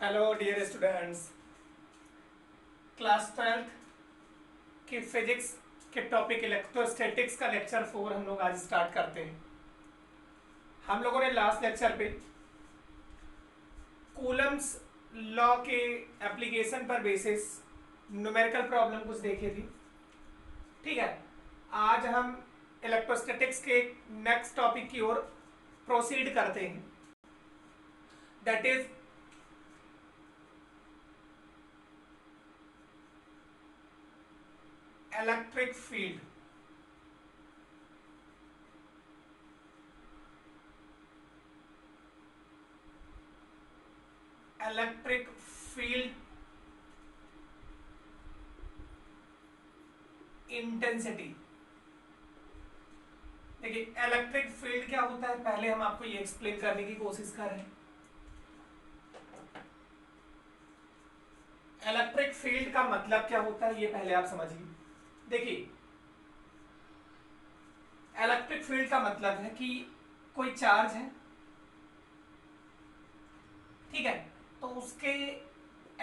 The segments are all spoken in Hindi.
Hello dear students, class 12th की फिजिक्स के टॉपिक इलेक्ट्रोस्टैटिक्स का लेक्चर 4 हम लोग आज स्टार्ट करते हैं। हम लोगों ने लास्ट लेक्चर पे कूलम्स लॉ के एप्लीकेशन पर बेसिस न्यूमेरिकल प्रॉब्लम कुछ देखी थी। ठीक है, आज हम इलेक्ट्रोस्टैटिक्स के नेक्स्ट टॉपिक की ओर प्रोसीड करते हैं, that is electric field. Electric field intensity. देखिए, इलेक्ट्रिक फील्ड क्या होता है, पहले हम आपको ये एक्सप्लेन करने की कोशिश कर रहे हैं। इलेक्ट्रिक फील्ड का मतलब क्या होता है ये पहले आप समझिए। देखिए, इलेक्ट्रिक फील्ड का मतलब है कि कोई चार्ज है, ठीक है, तो उसके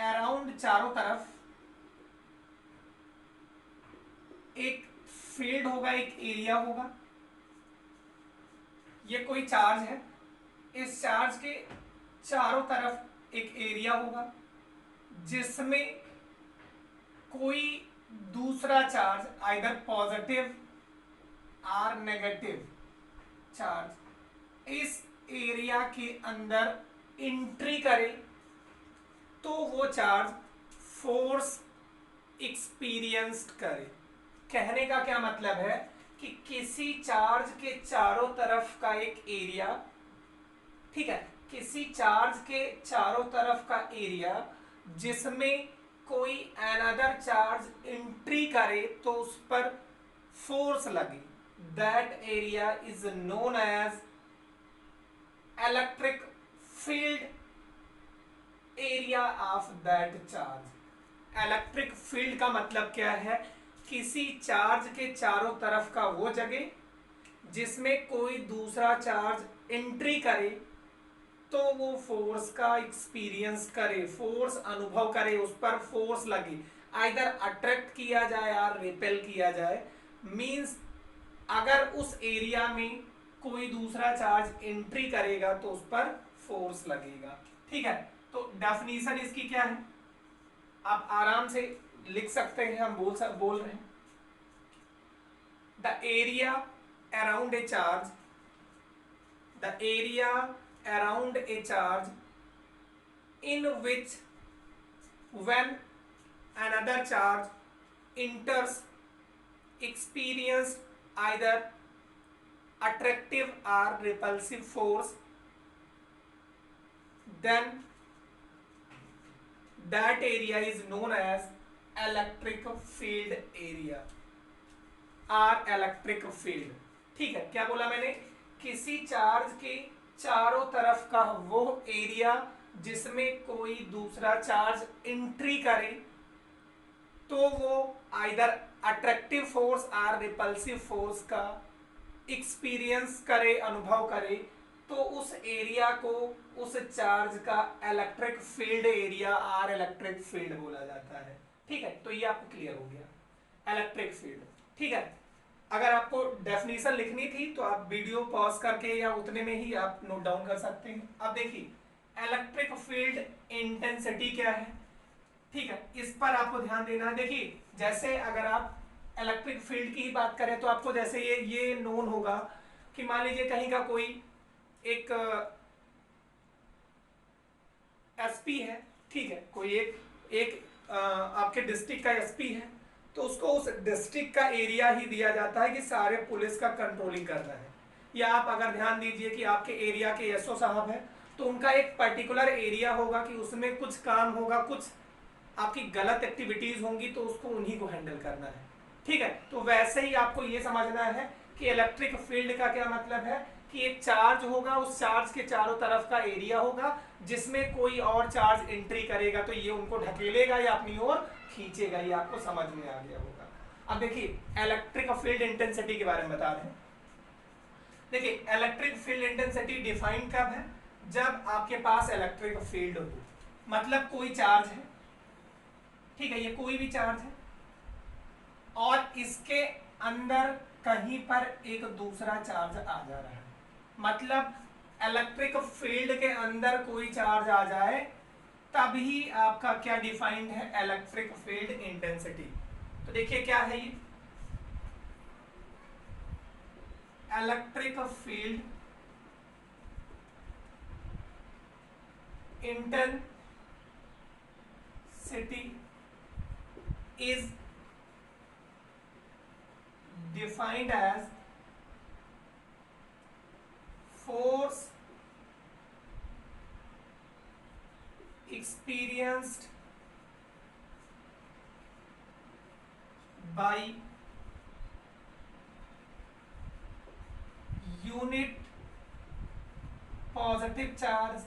अराउंड चारों तरफ एक फील्ड होगा, एक एरिया होगा। ये कोई चार्ज है, इस चार्ज के चारों तरफ एक एरिया होगा जिसमें कोई दूसरा चार्ज आइदर पॉजिटिव और नेगेटिव चार्ज इस एरिया के अंदर एंट्री करे तो वो चार्ज फोर्स एक्सपीरियंस करे। कहने का क्या मतलब है कि किसी चार्ज के चारों तरफ का एक एरिया, ठीक है, किसी चार्ज के चारों तरफ का एरिया जिसमें कोई अनदर चार्ज एंट्री करे तो उस पर फोर्स लगे, that area is known as electric field area of that charge. Electric field का मतलब क्या है, किसी चार्ज के चारों तरफ का वो जगह जिसमें कोई दूसरा चार्ज एंट्री करे तो वो फोर्स का एक्सपीरियंस करे, फोर्स अनुभव करे, उस पर फोर्स लगे, आइदर अट्रैक्ट किया जाए और रिपेल किया जाए। मींस अगर उस एरिया में कोई दूसरा चार्ज एंट्री करेगा तो उस पर फोर्स लगेगा। ठीक है, तो डेफिनेशन इसकी क्या है आप आराम से लिख सकते हैं, हम बोल रहे हैं the area around a charge, the area around a charge in which when another charge enters experience either attractive or repulsive force, then that area is known as electric field area or electric field। ठीक है, क्या बोला मैंने, किसी चार्ज के चारों तरफ का वो एरिया जिसमें कोई दूसरा चार्ज एंट्री करे तो वो आइदर अट्रैक्टिव फोर्स और रिपल्सिव फोर्स का एक्सपीरियंस करे, अनुभव करे, तो उस एरिया को, उस चार्ज का इलेक्ट्रिक फील्ड एरिया और इलेक्ट्रिक फील्ड बोला जाता है। ठीक है, तो ये आपको क्लियर हो गया इलेक्ट्रिक फील्ड। ठीक है, अगर आपको डेफिनेशन लिखनी थी तो आप वीडियो पॉज करके या उतने में ही आप नोट डाउन कर सकते हैं। अब देखिए, इलेक्ट्रिक फील्ड इंटेंसिटी क्या है, ठीक है, इस पर आपको ध्यान देना है। देखिए, जैसे अगर आप इलेक्ट्रिक फील्ड की ही बात करें तो आपको जैसे ये नोन होगा कि मान लीजिए कहीं का कोई एक एसपी है, ठीक है, कोई एक आपके डिस्ट्रिक्ट का एसपी है, तो उसको उस डिस्ट्रिक्ट का एरिया ही दिया जाता है कि सारे पुलिस का कंट्रोलिंग करना है। या आप अगर ध्यान दीजिए कि आपके एरिया के एसओ साहब हैं तो उनका एक पर्टिकुलर एरिया होगा कि उसमें कुछ काम होगा, कुछ आपकी गलत एक्टिविटीज होंगी तो उसको उन्हीं को हैंडल करना है। ठीक है, तो वैसे ही आपको ये समझना है कि इलेक्ट्रिक फील्ड का क्या मतलब है कि एक चार्ज होगा, उस चार्ज के चारों तरफ का एरिया होगा जिसमें कोई और चार्ज एंट्री करेगा तो ये उनको ढकेलेगा या अपनी ओर खींचेगा। ये आपको समझ में आ गया होगा। अब देखिए, इलेक्ट्रिक फील्ड इंटेंसिटी के बारे में बता रहे हैं। देखिए, इलेक्ट्रिक फील्ड इंटेंसिटी डिफाइन कब है, जब आपके पास इलेक्ट्रिक फील्ड हो। मतलब कोई चार्ज है, ठीक है, ये कोई भी चार्ज है और इसके अंदर कहीं पर एक दूसरा चार्ज आ जा रहा है, मतलब इलेक्ट्रिक फील्ड के अंदर कोई चार्ज आ जाए तभी आपका क्या डिफाइंड है, इलेक्ट्रिक फील्ड इंटेंसिटी। तो देखिए क्या है ये, electric field intensity is defined as force experienced by unit positive charge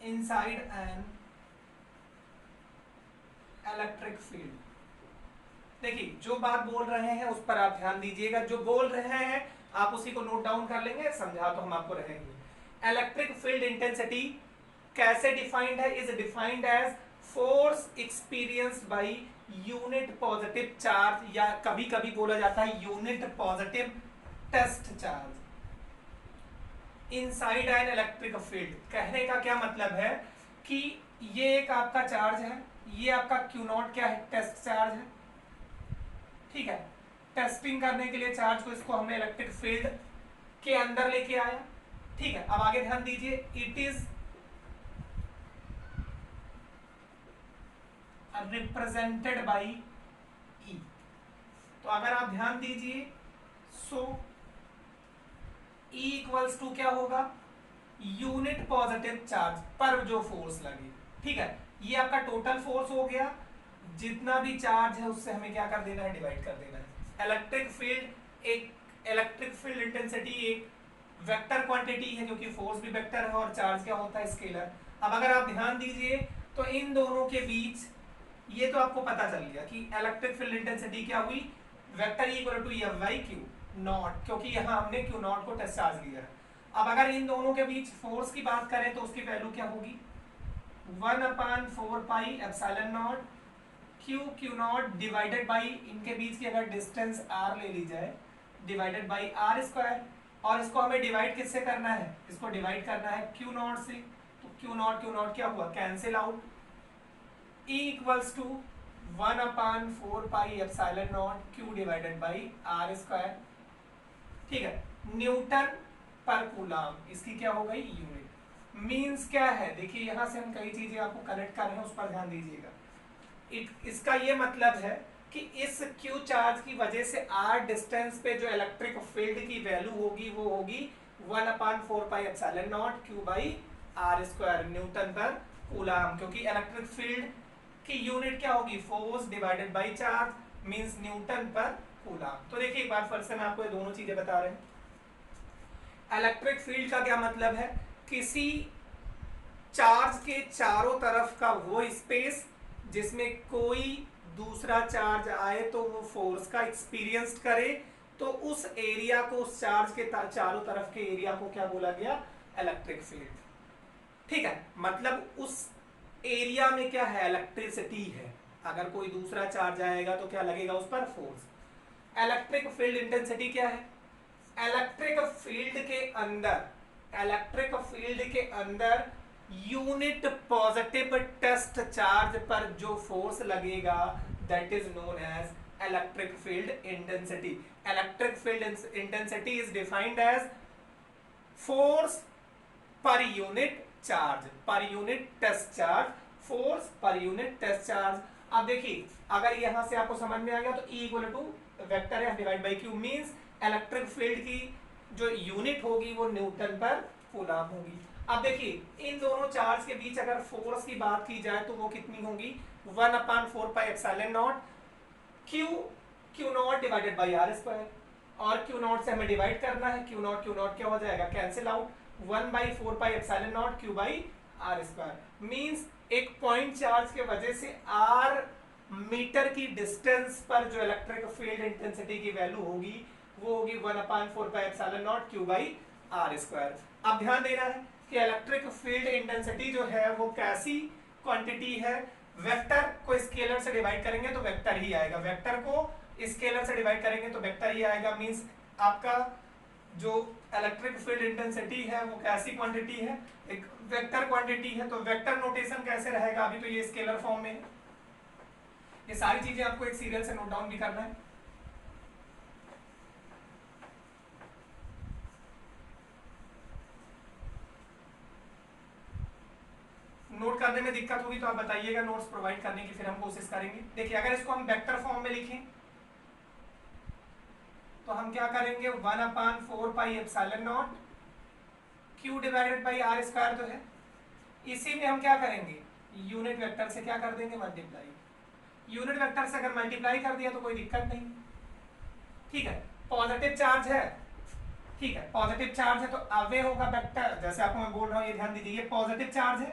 inside an electric field. देखिए जो बात बोल रहे हैं उस पर आप ध्यान दीजिएगा, जो बोल रहे हैं आप उसी को नोट डाउन कर लेंगे, समझा तो हम आपको रहेंगे। इलेक्ट्रिक फील्ड इंटेंसिटी कैसे डिफाइंड है, is defined as force experienced by unit positive charge, या कभी कभी बोला जाता है unit positive test charge inside an electric field. कहने का क्या मतलब है कि ये एक आपका चार्ज है, ये आपका क्यू नॉट क्या है, टेस्ट चार्ज है, ठीक है। टेस्टिंग करने के लिए चार्ज को, इसको हमने इलेक्ट्रिक फील्ड के अंदर लेके आया, ठीक है। अब आगे ध्यान दीजिए, इट इज रिप्रेजेंटेड बाय ई। तो अगर आप ध्यान दीजिए, सो ई इक्वल्स टू क्या होगा, यूनिट पॉजिटिव चार्ज पर जो फोर्स लगे, ठीक है। ये आपका टोटल फोर्स हो गया, जितना भी चार्ज है उससे हमें क्या कर देना है, डिवाइड कर देना है। Electric field electric field intensity एक वेक्टर क्वांटिटी है, क्योंकि फोर्स भी वेक्टर है और चार्ज क्या होता है, स्केलर। अब अगर आप ध्यान दीजिए तो इन दोनों के बीच ये तो आपको पता चल गया कि इलेक्ट्रिक फील्ड इंटेंसिटी क्या हुई, vector equal to F by Q naught, क्योंकि यहाँ हमने क्यू नॉट को टेस्ट चार्ज लिया है। अब अगर इन दोनों के बीच फोर्स की बात करें तो उसकी वैल्यू क्या होगी, 1/4 pi epsilon naught Q naught divided by, इनके बीच की अगर डिस्टेंस r ले ली जाए, डिवाइडेड बाई आर स्क्वायर। और इसको हमें डिवाइड किससे करना है, इसको डिवाइड करना है क्यू नॉट से, तो क्यू नॉट क्या हुआ, cancel out. E equals to 1/4 pi epsilon naught Q divided by R square, ठीक है। न्यूटन पर कूलम, इसकी क्या हो गई, यूनिट। मीन्स क्या है, देखिए यहां से हम कई चीजें आपको कनेक्ट कर रहे हैं, उस पर ध्यान दीजिएगा। इसका ये मतलब है कि इस क्यू चार्ज की वजह से r डिस्टेंस पे जो इलेक्ट्रिक फील्ड की वैल्यू होगी वो होगी 1/4 pi epsilon naught Q by R square newton per coulomb, क्योंकि इलेक्ट्रिक फील्ड की यूनिट क्या होगी, force divided by charge, means newton per coulomb. तो देखिए एक बार फिर से मैं आपको ये दोनों चीजें बता रहे हैं। इलेक्ट्रिक फील्ड का क्या मतलब है, किसी चार्ज के चारों तरफ का वो स्पेस जिसमें कोई दूसरा चार्ज आए तो वो फोर्स का एक्सपीरियंस करे, तो उस एरिया को, उस चार्ज के चारों तरफ के एरिया को क्या बोला गया, इलेक्ट्रिक फील्ड, ठीक है। मतलब उस एरिया में क्या है, इलेक्ट्रिसिटी है। अगर कोई दूसरा चार्ज आएगा तो क्या लगेगा उस पर, फोर्स। इलेक्ट्रिक फील्ड इंटेंसिटी क्या है, इलेक्ट्रिक फील्ड के अंदर यूनिट पॉजिटिव टेस्ट चार्ज पर जो फोर्स लगेगा that is known as electric field intensity. Electric field intensity is defined as force per unit charge, per unit test charge, force per unit test charge. अब देखिए अगर यहां से आपको समझ में आ गया तो E इक्वल टू वेक्टर है divide by Q, means electric field की जो यूनिट होगी वो न्यूटन पर कूलम होगी। अब देखिए इन दोनों चार्ज के बीच अगर फोर्स की बात की जाए तो वो कितनी होगी, 1/4 pi epsilon naught Q naught divided by R square, और क्यू नॉट से हमें डिवाइड करना है, क्यू नॉट क्या हो जाएगा, cancel out, 1/4 pi epsilon naught Q by R square. Means एक पॉइंट चार्ज के वजह से r मीटर की डिस्टेंस पर जो इलेक्ट्रिक फील्ड इंटेंसिटी की वैल्यू होगी वो होगी 1/4 pi epsilon naught Q by R square. अब ध्यान देना है कि इलेक्ट्रिक फील्ड इंटेंसिटी जो है वो कैसी क्वांटिटी है, वेक्टर को स्केलर से डिवाइड करेंगे तो वेक्टर ही आएगा, वेक्टर को स्केलर से डिवाइड करेंगे तो वेक्टर ही आएगा। मींस आपका जो इलेक्ट्रिक फील्ड इंटेंसिटी है वो कैसी क्वांटिटी है, एक वेक्टर क्वांटिटी है। तो वेक्टर नोटेशन कैसे रहेगा, अभी तो ये स्केलर फॉर्म में है। ये सारी चीजें आपको एक सीरियल से नोट डाउन भी करना है। नोट करने में दिक्कत होगी तो आप बताइएगा, नोट्स प्रोवाइड करने की फिर हम कोशिश करेंगे। देखिए अगर इसको हम वेक्टर फॉर्म में लिखें तो हम क्या करेंगे, 1/4 pi epsilon naught Q divided by R square तो है, इसी में हम क्या करेंगे, यूनिट वेक्टर से क्या कर देंगे, मल्टीप्लाई। यूनिट वेक्टर से अगर मल्टीप्लाई कर दिया तो कोई दिक्कत नहीं, ठीक है। पॉजिटिव चार्ज है, ठीक है, पॉजिटिव चार्ज है तो अवे होगा वेक्टर, जैसे आपको मैं बोल रहा हूँ ये ध्यान दीजिए, ये पॉजिटिव चार्ज है।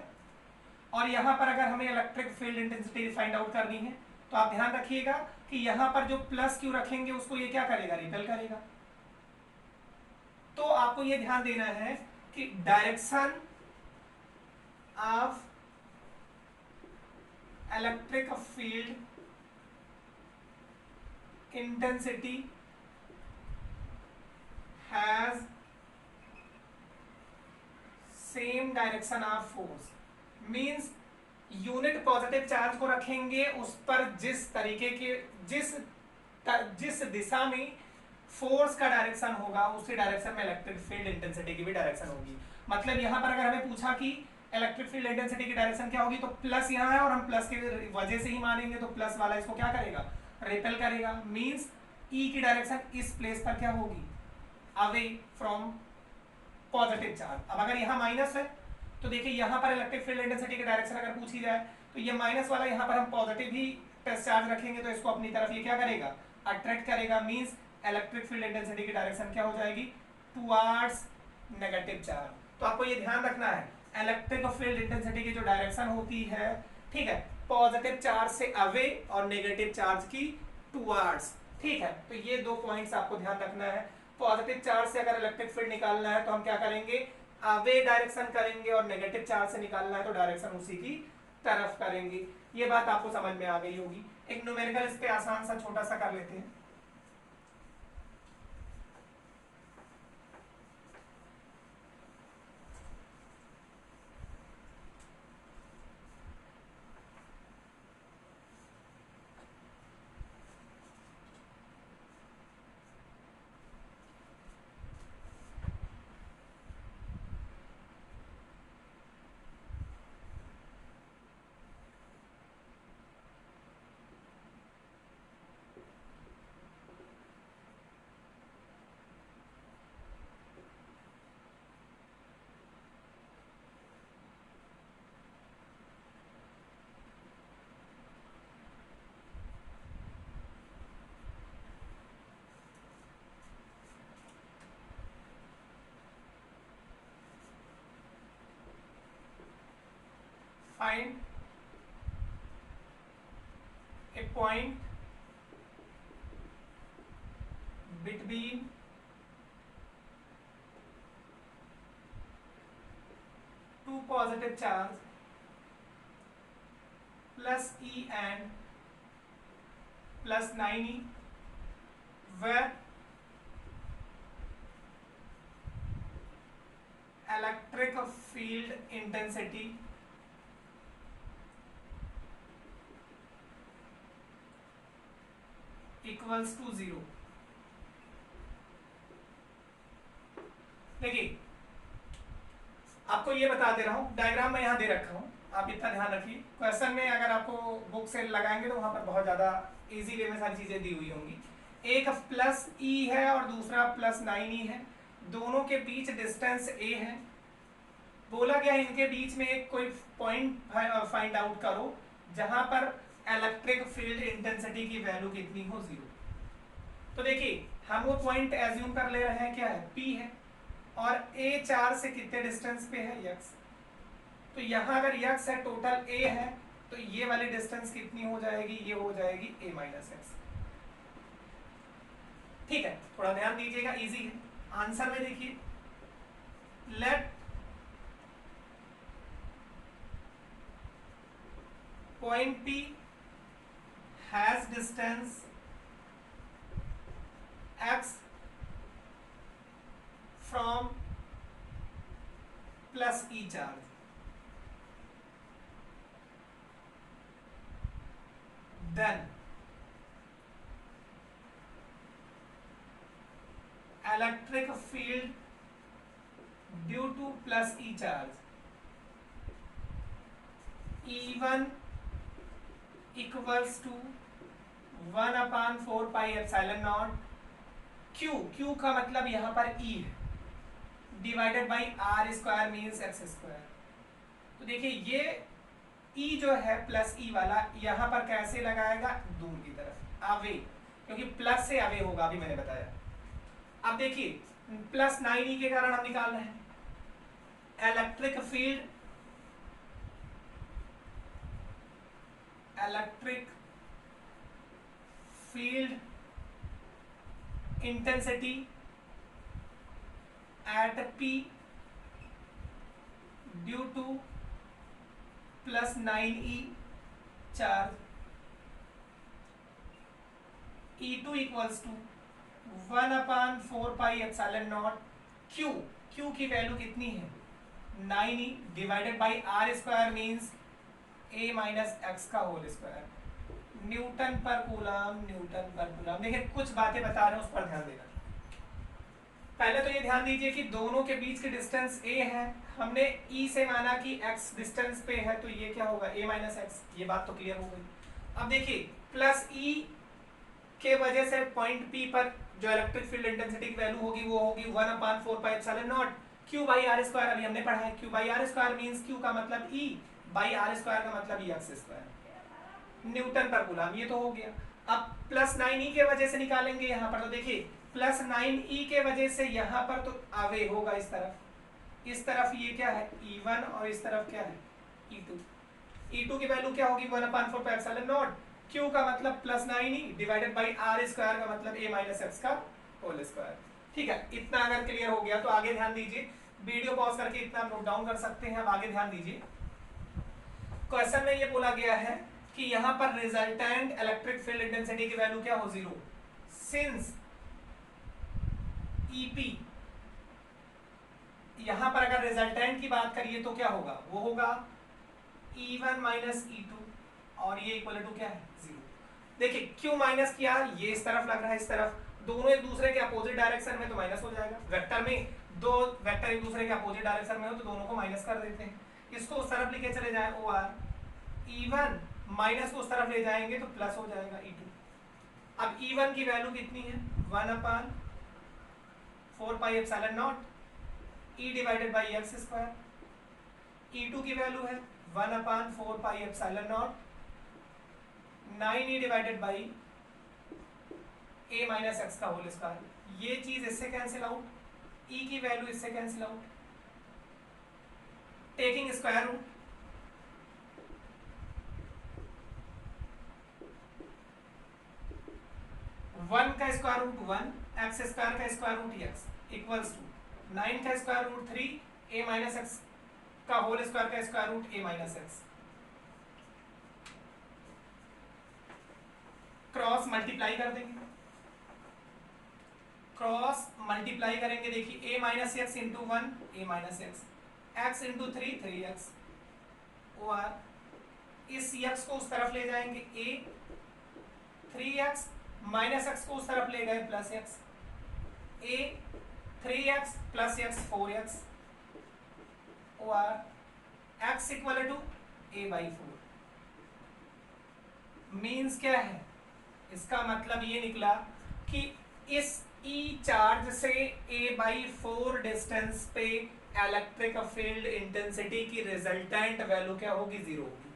और यहाँ पर अगर हमें electric field intensity find out करनी है तो आप ध्यान रखिएगा कि यहाँ पर जो प्लस क्यू रखेंगे उसको ये क्या करेगा, रिपेल करेगा। तो आपको ये ध्यान देना है कि direction of electric field intensity has same direction of force. Means unit positive charge को रखेंगे उस पर जिस तरीके के जिस दिशा में फोर्स का डायरेक्शन होगा उसी डायरेक्शन में इलेक्ट्रिक फील्ड इंटेंसिटी की भी डायरेक्शन होगी। मतलब यहां पर अगर हमें पूछा कि इलेक्ट्रिक फील्ड इंटेंसिटी की डायरेक्शन क्या होगी तो प्लस यहाँ है और हम प्लस की वजह से ही मानेंगे, तो प्लस वाला इसको क्या करेगा, रिपेल करेगा। मींस ई की डायरेक्शन इस प्लेस पर क्या होगी, अवे फ्रॉम पॉजिटिव चार्ज। अब अगर यहाँ माइनस है तो देखिए यहाँ पर इलेक्ट्रिक फील्ड इंटेंसिटी की डायरेक्शन अगर पूछी जाए तो ये माइनस वाला यहाँ पर हम पॉजिटिव ही टेस्ट चार्ज रखेंगे तो इसको अपनी तरफ ये क्या करेगा, अट्रैक्ट करेगा। मींस इलेक्ट्रिक फील्ड इंटेंसिटी की डायरेक्शन क्या हो जाएगी, टुवर्ड्स नेगेटिव चार्ज। तो आपको ये ध्यान रखना है इलेक्ट्रिक फील्ड इंटेंसिटी की जो डायरेक्शन होती है, ठीक है, पॉजिटिव चार्ज से अवे और नेगेटिव चार्ज की टुवर्ड्स, ठीक है। तो ये दो पॉइंट्स आपको ध्यान रखना है। पॉजिटिव चार्ज से अगर इलेक्ट्रिक फील्ड निकालना है तो हम क्या करेंगे, अवे डायरेक्शन करेंगे, और नेगेटिव चार्ज से निकालना है तो डायरेक्शन उसी की तरफ करेंगे। ये बात आपको समझ में आ गई होगी। एक न्यूमेरिकल इस पे आसान सा छोटा सा कर लेते हैं। Find a point between two positive charge plus E and plus 9E where electric field intensity equals to 0। देखिए आपको ये बता दे रहा हूं, डायग्राम में यहां दे रखा हूं, आप इतना ध्यान रखिए। क्वेश्चन में अगर आपको बुक से लगाएंगे तो वहां पर बहुत ज्यादा इजी वे में सारी चीजें दी हुई होंगी। एक प्लस ई है और दूसरा प्लस 9E है, दोनों के बीच डिस्टेंस ए है। बोला गया इनके बीच में एक कोई पॉइंट फाइंड आउट करो जहां पर इलेक्ट्रिक फील्ड इंटेंसिटी की वैल्यू कितनी हो, 0। तो देखिए हम वो पॉइंट एज्यूम कर ले रहे हैं, क्या है, P है, और A 4 से कितने डिस्टेंस पे है, x। तो यहां अगर x है, टोटल A है, तो ये वाली डिस्टेंस कितनी हो जाएगी, ये हो जाएगी A - x। ठीक है, थोड़ा ध्यान दीजिएगा, इजी है। आंसर में देखिए, let point P has distance x from plus E charge, then electric field due to plus E charge E1 equals to 1/4 pi epsilon naught Q, Q का मतलब यहाँ पर E है, divided by R square means X square. तो देखिए ये E जो है प्लस E वाला यहाँ पर कैसे लगाएगा, दूर की तरफ, अवे, क्योंकि प्लस से अवे होगा, अभी मैंने बताया। अब देखिए प्लस 9E के कारण हम निकाल रहे हैं electric field intensity at P due to plus 9E charge E2 equals to 1/4 pi epsilon naught Q, Q की वैल्यू कितनी है 9E divided by R square means A minus X का whole square, newton per coulomb. देखिए कुछ बातें बता रहे हैं, उस पर ध्यान देना। पहले तो ये ध्यान दीजिए कि दोनों के बीच की डिस्टेंस a है, हमने E से माना कि x डिस्टेंस पे है, तो ये क्या होगा a माइनस एक्स, ये बात तो क्लियर हो गई। अब देखिए प्लस E के वजह से पॉइंट P पर जो इलेक्ट्रिक फील्ड इंटेंसिटी की वैल्यू होगी वो होगी 1/4 pi epsilon naught Q by R square, अभी हमने पढ़ा है Q by R square means Q का मतलब E बाई आर स्क्वायर का मतलब E x square, newton per coulomb, ये तो हो गया। अब प्लस 9E के वजह से निकालेंगे यहाँ पर, तो देखिए प्लस 9E के वजह से यहाँ पर तो अवे होगा इस तरफ ये क्या है E1 और इस तरफ क्या है E2 की वैल्यू क्या होगी 1/4 पाई एप्सिलॉन नॉट, Q का मतलब plus 9E divided by R square का मतलब A माइनस एक्स का होल स्क्वायर। ठीक है, इतना अगर क्लियर हो गया तो आगे ध्यान दीजिए, वीडियो पॉज करके इतना नोट डाउन कर सकते हैं। अब आगे ध्यान दीजिए, क्वेश्चन में ये बोला गया है कि यहाँ पर रिजल्टेंट इलेक्ट्रिक फील्ड इंटेंसिटी की वैल्यू क्या हो 0 सिंस EP, यहाँ पर अगर रिजल्टेंट की बात करिए तो क्या होगा, वो होगा E1 माइनस E2 और ये इक्वल टू क्या है 0। देखिए क्यों माइनस किया, ये इस तरफ लग रहा है, इस तरफ, दोनों एक दूसरे के अपोजिट डायरेक्शन में तो माइनस हो जाएगा। वेक्टर में दो वेक्टर एक दूसरे के अपोजिट डायरेक्शन में हो तो दोनों को माइनस कर देते हैं, इसको उस तरफ लेके चले जाए OR, E1 माइनस को उस तरफ ले जाएंगे तो प्लस हो जाएगा E2। अब E1 की वैल्यू कितनी है 1/4 pi epsilon naught E divided by X square, E2 की वैल्यू है 1/4 pi epsilon naught 9E divided by A minus X का होल स्क्वायर। ये चीज इससे कैंसिल आउट, E की वैल्यू इससे cancel out, taking square root, one का स्क्वायर रूट 1, एक्स स्क्वायर का square root X equals to 9 का square root 3, A minus X का होल स्क्वायर का square root A minus x, cross multiply कर देंगे, क्रॉस मल्टीप्लाई करेंगे, देखिए A minus x into 1 A minus x, x into 3 3x, और इस x को उस तरफ ले जाएंगे A, 3x माइनस एक्स को उस तरफ ले गए plus x, A 3x plus x 4x, और x equal to A/4 means क्या है, इसका मतलब ये निकला कि इस E चार्ज से A/4 डिस्टेंस पे इलेक्ट्रिक फील्ड इंटेंसिटी की रिजल्टेंट वैल्यू क्या होगी 0 होगी।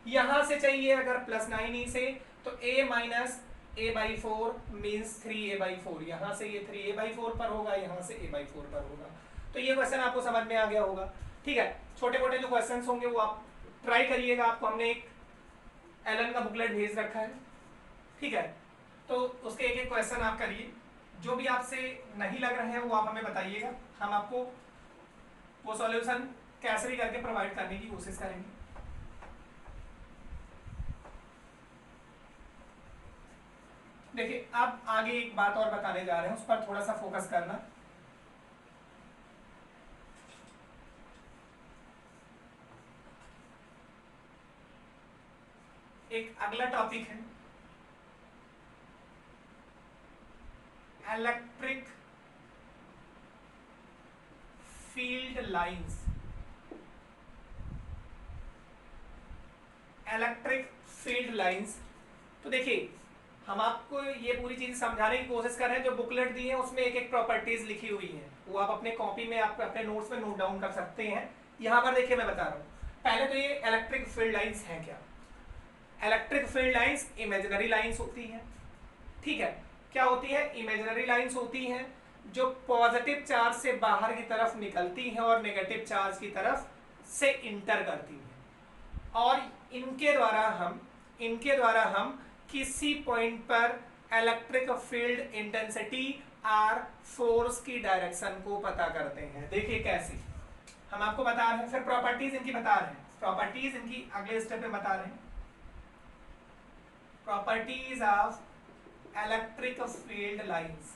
यहां से चाहिए अगर प्लस 9E से तो A minus A/4 means 3A/4, यहाँ से ये 3A/4 पर होगा, यहाँ से A/4 पर होगा। तो ये क्वेश्चन आपको समझ में आ गया होगा। ठीक है, छोटे मोटे जो क्वेश्चन होंगे वो आप ट्राई करिएगा, आपको हमने एक एलन का बुकलेट भेज रखा है, ठीक है, तो उसके एक एक क्वेश्चन आप करिए। जो भी आपसे नहीं लग रहे हैं वो आप हमें बताइएगा, हम आपको वो सॉल्यूशन कैसे भी करके प्रोवाइड करने की कोशिश करेंगे। देखिए अब आगे एक बात और बताने जा रहे हैं, उस पर थोड़ा सा फोकस करना। एक अगला टॉपिक है electric field lines. Electric field lines, तो देखिए हम आपको ये पूरी चीज समझाने की कोशिश कर रहे हैं। जो बुकलेट दी है उसमें एक एक प्रॉपर्टीज लिखी हुई है, वो आप अपने कॉपी में आप अपने नोट्स में नोट डाउन कर सकते हैं। यहाँ पर देखिए मैं बता रहा हूँ, पहले तो ये इलेक्ट्रिक फील्ड लाइंस है क्या। Electric field lines imaginary lines होती है, ठीक है। क्या होती है, इमेजिनरी लाइंस होती हैं जो पॉजिटिव चार्ज से बाहर की तरफ निकलती हैं और नेगेटिव चार्ज की तरफ से इंटर करती हैं, और इनके द्वारा हम किसी पॉइंट पर electric field intensity or force की डायरेक्शन को पता करते हैं। देखिए कैसे हम आपको बता रहे हैं, फिर प्रॉपर्टीज इनकी बता रहे हैं, प्रॉपर्टीज इनकी अगले स्टेप में बता रहे हैं। Properties of electric field lines.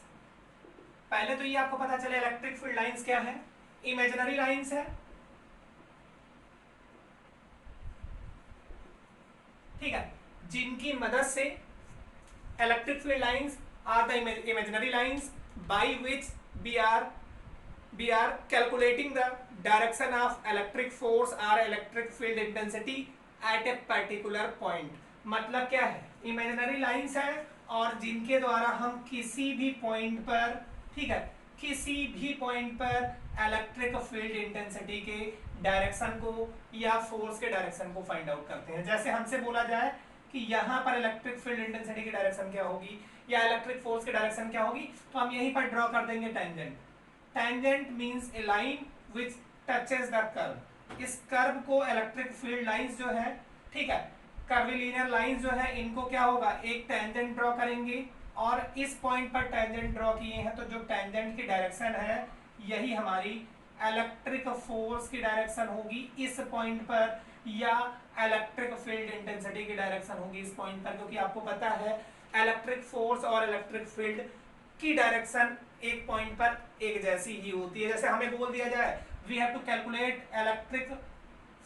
पहले तो ये आपको पता चले इलेक्ट्रिक फील्ड लाइंस क्या है, इमेजिनरी लाइंस है, ठीक है, जिनकी मदद से electric field lines are the imaginary lines by which we are calculating the direction of electric force or electric field intensity at a particular point. मतलब क्या है, इमेजिनरी लाइंस है और जिनके द्वारा हम किसी भी पॉइंट पर, ठीक है, किसी भी पॉइंट पर इलेक्ट्रिक फील्ड इंटेंसिटी के डायरेक्शन को या फोर्स के डायरेक्शन को फाइंड आउट करते हैं। जैसे हमसे बोला जाए कि यहाँ पर इलेक्ट्रिक फील्ड इंटेंसिटी की डायरेक्शन क्या होगी या इलेक्ट्रिक फोर्स की डायरेक्शन क्या होगी, तो हम यहीं पर ड्रॉ कर देंगे tangent. Tangent means A line which touches the curve. इस कर्व को इलेक्ट्रिक फील्ड लाइंस जो है, ठीक है, कर्विलिनियर लाइंस जो है, इनको क्या होगा, एक टेंजेंट ड्रॉ करेंगे और इस पॉइंट पर टेंजेंट ड्रॉ किए हैं तो जो टेंजेंट की डायरेक्शन है यही हमारी इलेक्ट्रिक फोर्स की डायरेक्शन होगी इस पॉइंट पर, या इलेक्ट्रिक फील्ड इंटेंसिटी की डायरेक्शन होगी इस पॉइंट पर। क्योंकि आपको पता है इलेक्ट्रिक फोर्स और इलेक्ट्रिक फील्ड की डायरेक्शन एक पॉइंट पर एक जैसी ही होती है। जैसे हमें बोल दिया जाए we have to calculate electric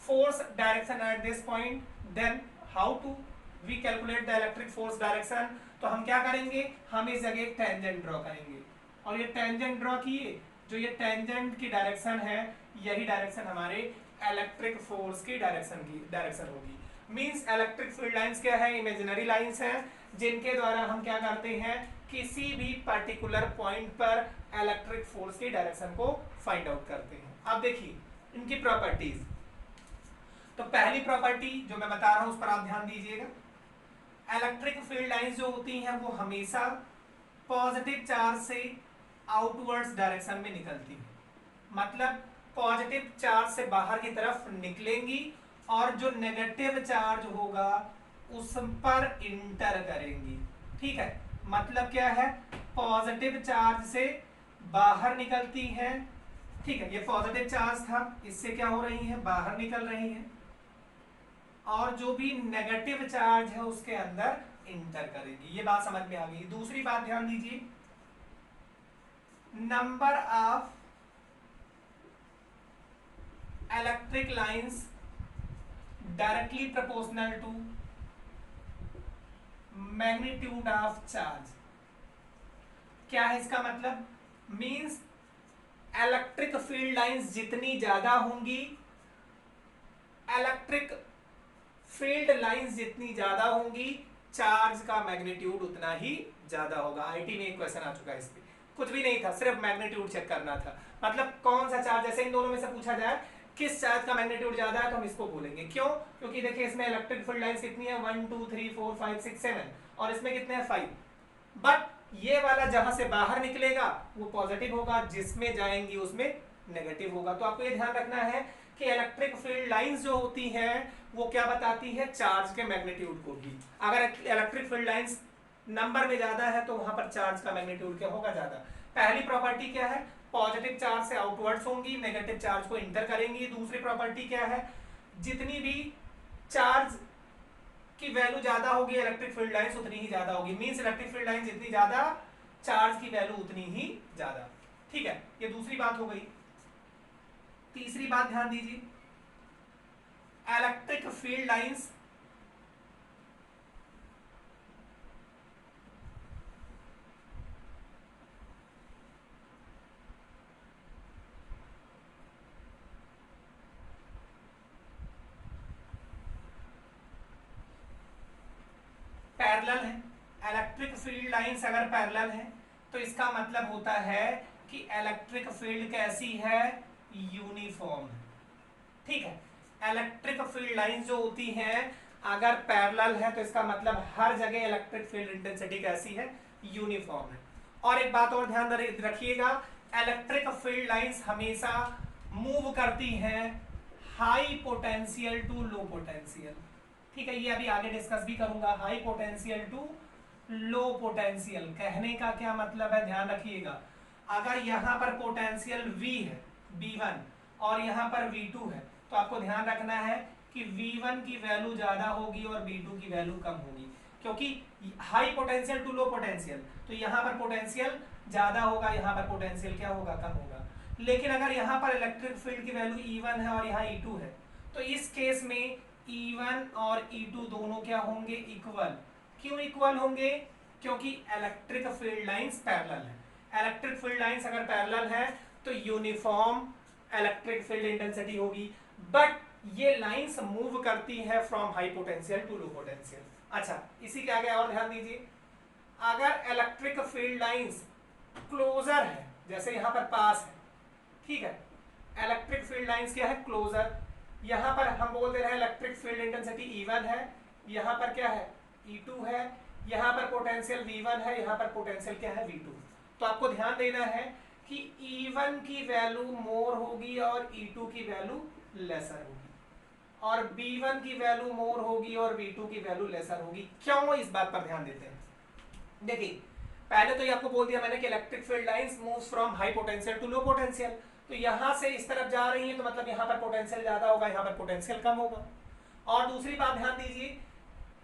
force direction at this point, then how to we calculate the electric force direction, तो हम क्या करेंगे, हम इस जगह एक टेंजेंट ड्रॉ करेंगे और ये टेंजेंट ड्रॉ किए, जो ये टेंजेंट की डायरेक्शन है यही डायरेक्शन हमारे इलेक्ट्रिक फोर्स की डायरेक्शन होगी। मींस इलेक्ट्रिक फील्ड लाइंस क्या है, इमेजिनरी लाइंस है जिनके द्वारा हम क्या करते हैं, किसी भी पर्टिकुलर पॉइंट पर इलेक्ट्रिक फोर्स की डायरेक्शन को फाइंड आउट करते हैं। अब देखिए इनकी प्रॉपर्टीज, तो पहली प्रॉपर्टी जो मैं बता रहा हूं उस पर आप ध्यान दीजिएगा। इलेक्ट्रिक फील्ड लाइंस जो होती हैं वो हमेशा पॉजिटिव चार्ज से आउटवर्ड्स डायरेक्शन में निकलती है। मतलब पॉजिटिव चार्ज से बाहर की तरफ निकलेंगी और जो नेगेटिव चार्ज होगा उस पर इंटर करेंगी, ठीक है। मतलब क्या है, पॉजिटिव चार्ज से बाहर निकलती है, ठीक है, ये पॉजिटिव चार्ज था, इससे क्या हो रही है, बाहर निकल रही है, और जो भी नेगेटिव चार्ज है उसके अंदर इंटर करेगी। ये बात समझ में आ गई। दूसरी बात ध्यान दीजिए, number of electric lines directly proportional to magnitude of charge. क्या है इसका मतलब, मींस इलेक्ट्रिक फील्ड लाइंस जितनी ज्यादा होंगी, इलेक्ट्रिक फील्ड लाइंस जितनी ज्यादा होंगी, चार्ज का मैग्नीट्यूड उतना ही ज्यादा होगा। आईटी में एक क्वेश्चन आ चुका है इस पे, कुछ भी नहीं था, सिर्फ मैग्नीट्यूड चेक करना था। मतलब कौन सा चार्ज, जैसे इन दोनों में से पूछा जाए किस चार्ज का मैग्नीट्यूड ज्यादा है तो हम इसको बोलेंगे। क्यों, क्योंकि देखिए इसमें इलेक्ट्रिक फील्ड लाइंस कितनी है, 1 2 3 4 5 6 7, और इसमें कितने हैं, 5। बट ये वाला जहां से बाहर निकलेगा वो पॉजिटिव होगा, जिसमें जाएंगी उसमें नेगेटिव होगा। तो आपको ये ध्यान रखना है कि इलेक्ट्रिक फील्ड लाइंस जो होती हैं वो क्या बताती है, चार्ज के मैग्नीट्यूड को भी। अगर इलेक्ट्रिक फील्ड लाइंस नंबर में ज्यादा है तो वहां पर चार्ज का मैग्नीट्यूड क्या होगा, ज्यादा। पहली प्रॉपर्टी क्या है, पॉजिटिव चार्ज से आउटवर्ड्स होंगी, नेगेटिव चार्ज को इंटर करेंगी। दूसरी प्रॉपर्टी क्या है, जितनी भी चार्ज की वैल्यू ज्यादा होगी इलेक्ट्रिक फील्ड लाइंस उतनी ही ज्यादा होगी, मींस इलेक्ट्रिक फील्ड लाइन जितनी ज्यादा चार्ज की वैल्यू उतनी ही ज्यादा। ठीक है, ये दूसरी बात हो गई। तीसरी बात ध्यान दीजिए, इलेक्ट्रिक फील्ड लाइंस पैरेलल है। इलेक्ट्रिक फील्ड लाइंस अगर पैरेलल है तो इसका मतलब होता है कि इलेक्ट्रिक फील्ड कैसी है, यूनिफॉर्म। ठीक है, इलेक्ट्रिक फील्ड लाइंस जो होती हैं अगर पैरेलल है तो इसका मतलब हर जगह इलेक्ट्रिक फील्ड इंटेंसिटी कैसी है, यूनिफॉर्म है। और एक बात और ध्यान रखिएगा, इलेक्ट्रिक फील्ड लाइंस हमेशा मूव करती हैं high potential to low potential. ठीक है, ये अभी आगे डिस्कस भी करूंगा। High potential to low potential कहने का क्या मतलब है, ध्यान रखिएगा। अगर यहां पर पोटेंशियल V है V1 और यहां पर V2 है तो आपको ध्यान रखना है कि V1 की वैल्यू ज्यादा होगी और V2 की वैल्यू कम होगी, क्योंकि high potential to low potential तो यहां पर पोटेंशियल ज्यादा होगा, यहां पर पोटेंशियल क्या होगा, कम होगा। लेकिन अगर यहां पर इलेक्ट्रिक फील्ड की वैल्यू E1 है और यहाँ E2 है तो इस केस में E1 और E2 दोनों क्या होंगे, इक्वल। क्यों इक्वल होंगे, क्योंकि इलेक्ट्रिक फील्ड लाइंस पैरेलल है। इलेक्ट्रिक फील्ड लाइंस अगर पैरेलल है तो यूनिफॉर्म इलेक्ट्रिक फील्ड इंटेंसिटी होगी, बट ये लाइंस मूव करती है from high potential to low potential. अच्छा, इसी के आगे और ध्यान दीजिए, अगर इलेक्ट्रिक फील्ड लाइंस क्लोजर है, जैसे यहां पर पास है, ठीक है, इलेक्ट्रिक फील्ड लाइंस क्या है, क्लोजर। यहां पर हम बोल दे रहे हैं इलेक्ट्रिक फील्ड इंटेंसिटी E1 है, यहां पर क्या है, E2 है, यहां पर पोटेंशियल V1 है, यहां पर पोटेंशियल क्या है, V2। तो आपको ध्यान देना है कि E1 की वैल्यू मोर होगी और E2 की वैल्यू लेसर होगी, और B1 की वैल्यू मोर होगी और V2 की वैल्यू लेसर होगी। क्यों, इस बात पर ध्यान देते हैं। देखिए, पहले तो ये आपको बोल दिया मैंने कि electric field lines moves from high potential to low potential, तो यहां से इस तरफ जा रही है तो मतलब यहां पर पोटेंशियल ज्यादा होगा, यहां पर पोटेंशियल कम होगा। और दूसरी बात ध्यान दीजिए,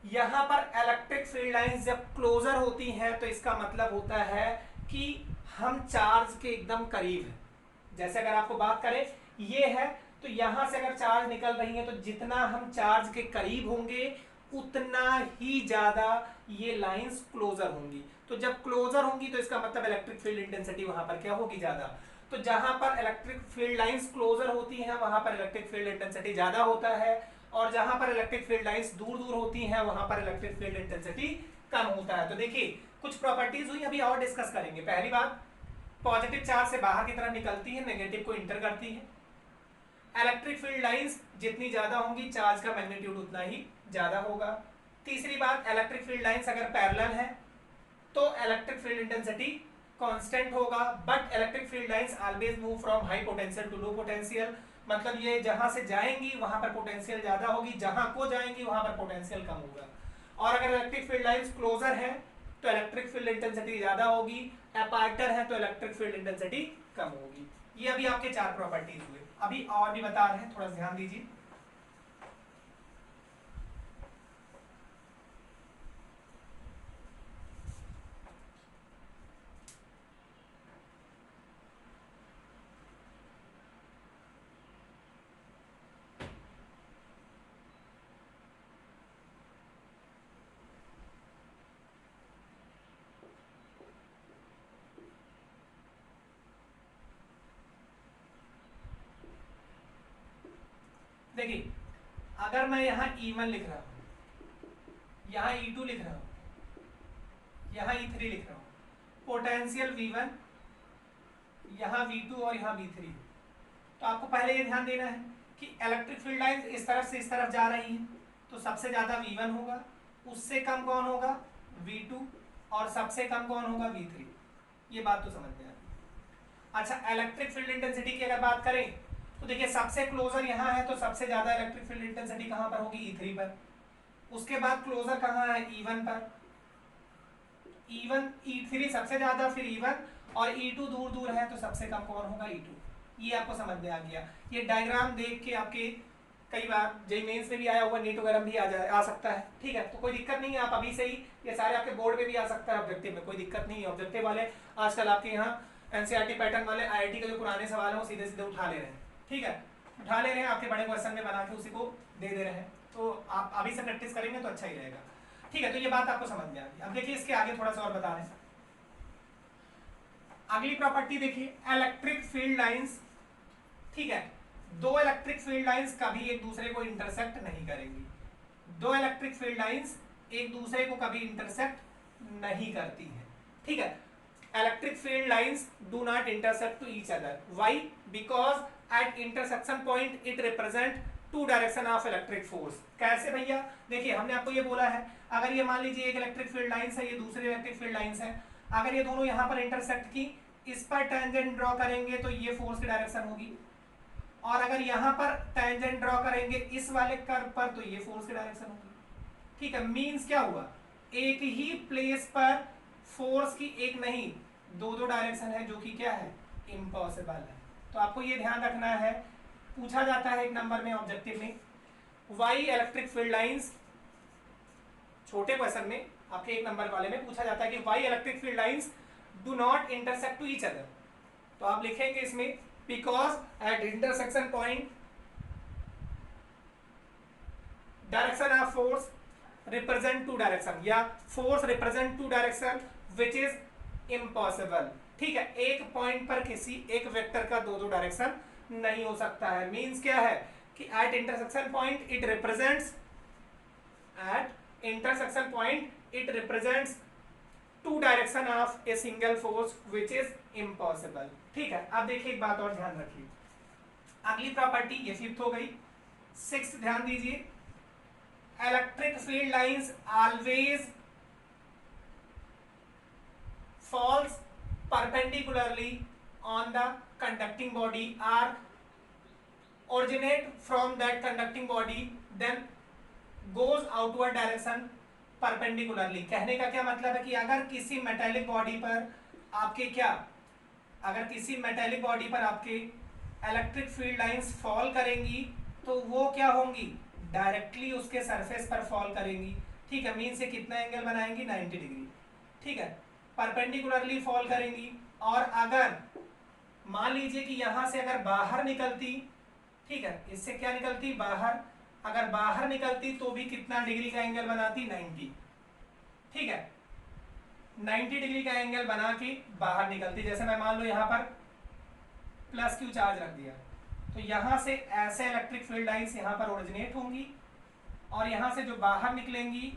यहां पर इलेक्ट्रिक फील्ड लाइंस जब क्लोजर होती हैं तो इसका मतलब होता है कि हम चार्ज के एकदम करीब है। जैसे अगर आपको बात करें ये है तो यहां से अगर चार्ज निकल रही है तो जितना हम चार्ज के करीब होंगे उतना ही ज्यादा ये लाइंस क्लोजर होंगी। तो जब क्लोजर होंगी तो इसका मतलब इलेक्ट्रिक फील्ड इंटेंसिटी वहां पर क्या होगी, ज्यादा। तो जहां पर इलेक्ट्रिक फील्ड लाइंस क्लोजर होती हैं वहां पर इलेक्ट्रिक फील्ड इंटेंसिटी ज्यादा होता है, और जहां पर इलेक्ट्रिक फील्ड लाइंस दूर दूर होती हैं वहां पर इलेक्ट्रिक फील्ड इंटेंसिटी कम होता है। तो देखिए, कुछ प्रॉपर्टीज हुई, अभी और डिस्कस करेंगे। पहली बात, पॉजिटिव चार्ज से बाहर की तरफ निकलती है, नेगेटिव को इंटर करती है। इलेक्ट्रिक फील्ड लाइंस जितनी ज्यादा होंगी चार्ज का मैग्नीट्यूड उतना ही ज्यादा होगा। तीसरी बात, इलेक्ट्रिक फील्ड लाइंस अगर पैरेलल है तो इलेक्ट्रिक फील्ड इंटेंसिटी कांस्टेंट होगा, but electric field lines always move from high potential to low potential. मतलब ये जहां से जाएंगी वहां पर पोटेंशियल ज्यादा होगी, जहां को जाएंगी वहां पर पोटेंशियल कम होगा। और अगर इलेक्ट्रिक फील्ड लाइंस क्लोजर है तो इलेक्ट्रिक फील्ड इंटेंसिटी ज्यादा होगी, अपार्टर है तो इलेक्ट्रिक फील्ड इंटेंसिटी कम होगी। ये अभी आपके चार प्रॉपर्टीज हुए, अभी और भी बता रहे हैं, थोड़ा ध्यान दीजिए। देखिए, अगर मैं यहाँ E1 लिख रहा हूं, यहाँ E2 लिख रहा हूं, यहाँ E3 लिख रहा हूं, पोटेंशियल V1, यहाँ V2 और यहाँ V3, तो आपको पहले ये ध्यान देना है कि इलेक्ट्रिक फील्ड लाइन इस तरफ से इस तरफ जा रही है तो सबसे ज्यादा V1 होगा, उससे कम कौन होगा, V2, और सबसे कम कौन होगा, V3। ये बात तो समझ में आ गई। अच्छा, इलेक्ट्रिक फील्ड इंटेंसिटी की अगर बात करें तो देखिए, सबसे क्लोजर यहाँ है तो सबसे ज्यादा इलेक्ट्रिक फील्ड इंटेंसिटी कहां पर होगी, E3 पर। उसके बाद क्लोजर कहां है, E1 पर। E1 E3 सबसे ज्यादा, फिर E1 और E2 दूर दूर है तो सबसे कम कौन होगा, E2। ये आपको समझ में आ गया। ये डायग्राम देख के आपके कई बार जेईई मेंस में भी आया हुआ, नीट वगैरह भी आ सकता है, ठीक है। तो कोई दिक्कत नहीं है, आप अभी से ही ये सारे आपके बोर्ड में भी आ सकता है, ऑब्जेक्टिव में कोई दिक्कत नहीं है। ऑब्जेक्टिव वाले आजकल आपके यहाँ एनसीईआरटी पैटर्न वाले आईआईटी के जो पुराने सवाल है वो सीधे सीधे उठा ले रहे हैं, ठीक है, उठा ले रहे हैं, आपके बड़े क्वेश्चन में बना के उसी को दे दे रहे हैं। तो आप अभी से प्रैक्टिस करेंगे तो अच्छा ही रहेगा, ठीक है। तो ये बात आपको समझ में आ गई। अब देखिए इसके आगे थोड़ा सा और बता रहे हैं। अगली प्रॉपर्टी देखिए, इलेक्ट्रिक फील्ड लाइंस, ठीक है। दो इलेक्ट्रिक फील्ड लाइंस कभी एक दूसरे को इंटरसेक्ट नहीं करेंगी। दो इलेक्ट्रिक फील्ड लाइंस एक दूसरे को कभी इंटरसेक्ट नहीं करती हैं, ठीक है। Electric field lines do not intersect to each other. Why? Because at intersection point it represent two direction of electric force. कैसे भैया? देखिए हमने आपको ये बोला है, अगर ये मान लीजिए एक इलेक्ट्रिक फील्ड लाइंस है, ये दूसरी इलेक्ट्रिक फील्ड लाइंस है, अगर ये दोनों यहां पर इंटरसेक्ट की, इस पर टेंजेंट ड्रॉ करेंगे तो ये फोर्स की डायरेक्शन होगी, और अगर यहां पर टेंजेंट ड्रॉ करेंगे इस वाले कर्व पर तो ये फोर्स की डायरेक्शन होगी, ठीक है। मींस क्या हुआ, एक ही प्लेस पर फोर्स की एक नहीं दो दो डायरेक्शन है, जो कि क्या है, इम्पॉसिबल है। तो आपको ये ध्यान रखना है, पूछा जाता है एक नंबर में ऑब्जेक्टिव में, वाई इलेक्ट्रिक फील्ड लाइंस, छोटे क्वेश्चन में आपके एक नंबर वाले में पूछा जाता है कि why electric field lines do not intersect to each other. तो आप लिखेंगे इसमें because at intersection point direction of force represent two direction, या force represent two direction which is impossible, ठीक है। एक पॉइंट पर किसी एक वेक्टर का दो दो डायरेक्शन नहीं हो सकता है। मींस क्या है कि at intersection point it represents, at intersection point it represents two direction of a single force which is impossible, ठीक है। अब देखिए एक बात और ध्यान रखिए, अगली प्रॉपर्टी ये फिफ्थ हो गई। सिक्स्थ ध्यान दीजिए, electric field lines always falls perpendicularly on the conducting body or originate from that conducting body then goes outward direction perpendicularly। कहने का क्या मतलब है कि अगर किसी मेटेलिक बॉडी पर आपके क्या, अगर किसी मेटेलिक बॉडी पर आपके इलेक्ट्रिक फील्ड लाइंस फॉल करेंगी तो वो क्या होंगी, डायरेक्टली उसके सरफेस पर फॉल करेंगी, ठीक है। मीन से कितना एंगल बनाएंगी, 90 डिग्री, ठीक है, परपेंडिकुलरली फॉल करेंगी। और अगर मान लीजिए कि यहां से अगर बाहर निकलती, ठीक है, इससे क्या निकलती, बाहर, अगर बाहर निकलती तो भी कितना डिग्री का एंगल बनाती, 90, ठीक है, 90 डिग्री का एंगल बना के बाहर निकलती। जैसे मैं मान लो यहां पर प्लस क्यू चार्ज रख दिया, तो यहां से ऐसे इलेक्ट्रिक फील्ड लाइंस यहां पर ओरिजिनेट होंगी, और यहां से जो बाहर निकलेंगी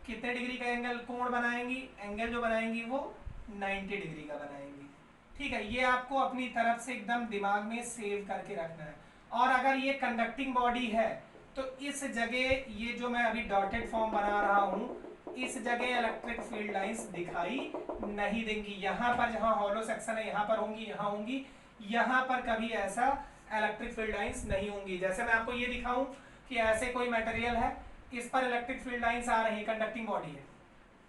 कितने डिग्री का एंगल कोण बनाएंगी, एंगल जो बनाएंगी वो 90 डिग्री का बनाएंगी, ठीक है। ये आपको अपनी तरफ से एकदम दिमाग में सेव करके रखना है। और अगर ये कंडक्टिंग बॉडी है तो इस जगह ये जो मैं अभी डॉटेड फॉर्म बना रहा हूं, इस जगह इलेक्ट्रिक फील्ड लाइंस दिखाई नहीं देंगी। यहां पर जहां हॉलो सेक्शन है यहां पर होंगी, यहां होंगी, यहां पर कभी ऐसा इलेक्ट्रिक फील्ड लाइंस नहीं होंगी। जैसे मैं आपको ये दिखाऊं कि ऐसे कोई मटेरियल है, इस पर इलेक्ट्रिक फील्ड लाइंस आ रही है, कंडक्टिंग बॉडी है,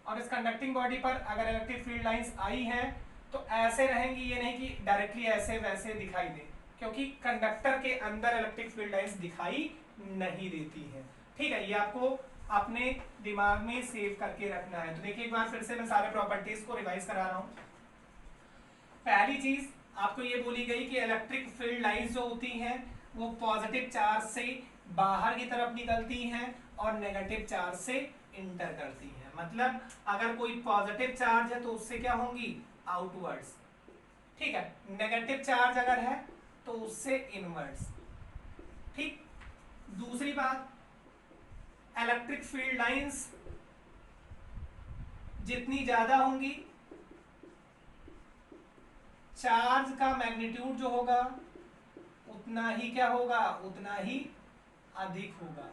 और इस कंडक्टिंग बॉडी पर अगर इलेक्ट्रिक फील्ड लाइंस आई हैं तो ऐसे रहेंगी, ये नहीं कि डायरेक्टली ऐसे वैसे दिखाई दे, क्योंकि कंडक्टर के अंदर इलेक्ट्रिक फील्ड लाइंस दिखाई नहीं देती है, ठीक है। ये आपको अपने दिमाग में सेव करके रखना है। तो देखिए एक बार फिर से मैं सारे प्रॉपर्टीज को रिवाइज करा रहा हूं। पहली चीज आपको ये बोली गई कि इलेक्ट्रिक फील्ड लाइंस जो होती हैं वो पॉजिटिव चार्ज से बाहर की तरफ निकलती हैं और नेगेटिव चार्ज से इंटर करती हैं। मतलब अगर कोई पॉजिटिव चार्ज है तो उससे क्या होंगी, आउटवर्ड्स, ठीक है। नेगेटिव चार्ज अगर है तो उससे इनवर्ड्स, ठीक। दूसरी बात, इलेक्ट्रिक फील्ड लाइंस जितनी ज्यादा होंगी चार्ज का मैग्नीट्यूड जो होगा उतना ही क्या होगा, उतना ही अधिक होगा।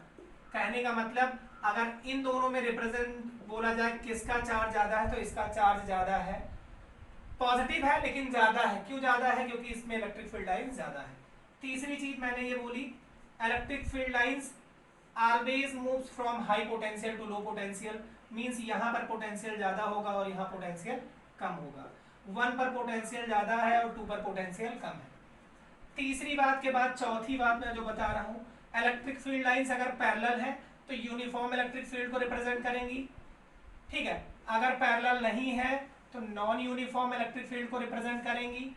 कहने का मतलब अगर इन दोनों में रिप्रेजेंट बोला जाए किसका चार्ज ज्यादा है तो इसका चार्ज ज्यादा है, पॉजिटिव है लेकिन ज्यादा है। क्यों ज्यादा है, क्योंकि इसमें इलेक्ट्रिक फील्ड लाइंस ज्यादा है। तीसरी चीज मैंने ये बोली, electric field lines always moves from high potential to low potential. मींस यहाँ पर पोटेंशियल ज्यादा होगा और यहाँ पोटेंशियल कम होगा। 1 पर पोटेंशियल ज्यादा है और 2 पर पोटेंशियल कम है। तीसरी बात के बाद चौथी बात मैं जो बता रहा हूँ, इलेक्ट्रिक फील्ड लाइंस अगर पैरेलल है तो यूनिफॉर्म इलेक्ट्रिक फील्ड को रिप्रेजेंट करेंगी, ठीक है। अगर पैरेलल नहीं है तो नॉन यूनिफॉर्म इलेक्ट्रिक फील्ड को रिप्रेजेंट करेंगी।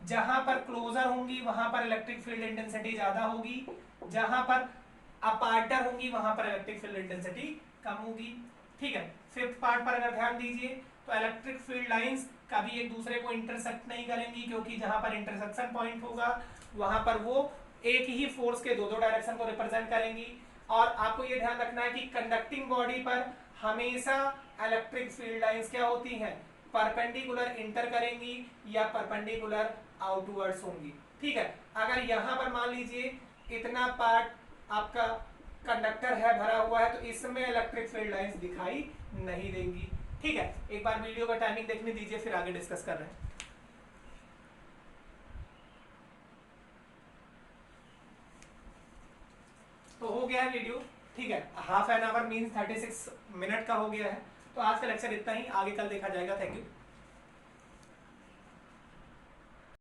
जहां पर क्लोजर होंगी वहां पर इलेक्ट्रिक फील्ड इंटेंसिटी ज्यादा होगी, जहां पर अपार्टर होंगी वहां पर इलेक्ट्रिक फील्ड इंटेंसिटी कम होगी, ठीक है। फिफ्थ पार्ट पर अगर ध्यान दीजिए तो इलेक्ट्रिक फील्ड लाइंस कभी एक दूसरे को इंटरसेक्ट नहीं करेंगी, क्योंकि जहां पर इंटरसेक्शन पॉइंट होगा वहां पर वो एक ही फोर्स के दो डायरेक्शन को रिप्रेजेंट करेंगी। और आपको ये ध्यान रखना है कि कंडक्टिंग बॉडी पर हमेशा इलेक्ट्रिक फील्ड लाइंस क्या होती हैं, परपेंडिकुलर इंटर करेंगी या परपेंडिकुलर आउटवर्ड्स होंगी, ठीक है। अगर यहाँ पर मान लीजिए इतना पार्ट आपका कंडक्टर है भरा हुआ है तो इसमें इलेक्ट्रिक फील्ड लाइंस दिखाई नहीं देंगी, ठीक है। एक बार वीडियो का टाइमिंग देखने दीजिए, फिर आगे डिस्कस कर रहे हैं। तो हो गया है वीडियो, ठीक है। Half an hour means 36 minute का हो गया है। तो आज का लेक्चर इतना ही, आगे कल देखा जाएगा। Thank you.